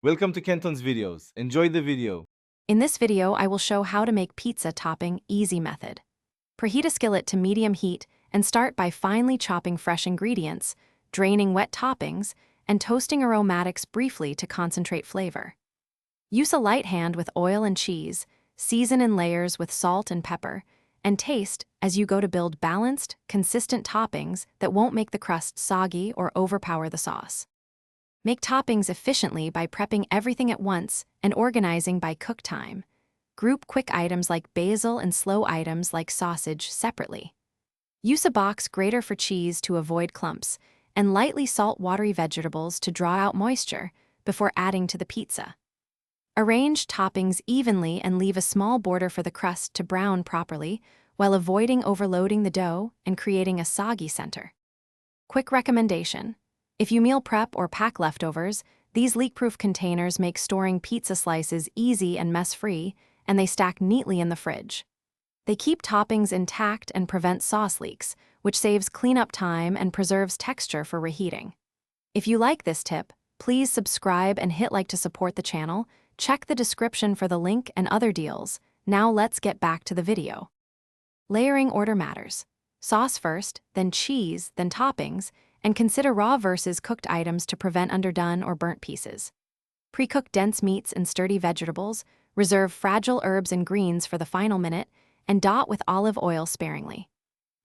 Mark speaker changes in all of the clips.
Speaker 1: Welcome to Kenton's videos. Enjoy the video.
Speaker 2: In this video, I will show how to make pizza topping easy method. Preheat a skillet to medium heat and start by finely chopping fresh ingredients, draining wet toppings, and toasting aromatics briefly to concentrate flavor. Use a light hand with oil and cheese, season in layers with salt and pepper, and taste as you go to build balanced, consistent toppings that won't make the crust soggy or overpower the sauce. Make toppings efficiently by prepping everything at once and organizing by cook time. Group quick items like basil and slow items like sausage separately. Use a box grater for cheese to avoid clumps, and lightly salt watery vegetables to draw out moisture before adding to the pizza. Arrange toppings evenly and leave a small border for the crust to brown properly while avoiding overloading the dough and creating a soggy center. Quick recommendation: if you meal prep or pack leftovers, these leak-proof containers make storing pizza slices easy and mess-free, and they stack neatly in the fridge. They keep toppings intact and prevent sauce leaks, which saves cleanup time and preserves texture for reheating. If you like this tip, please subscribe and hit like to support the channel. Check the description for the link and other deals. Now let's get back to the video. Layering order matters. Sauce first, then cheese, then toppings, and consider raw versus cooked items to prevent underdone or burnt pieces. Pre-cook dense meats and sturdy vegetables, reserve fragile herbs and greens for the final minute, and dot with olive oil sparingly.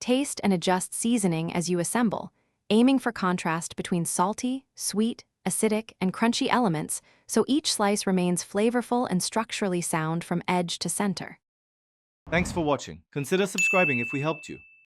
Speaker 2: Taste and adjust seasoning as you assemble, aiming for contrast between salty, sweet, acidic, and crunchy elements so each slice remains flavorful and structurally sound from edge to center.
Speaker 1: Thanks for watching. Consider subscribing if we helped you.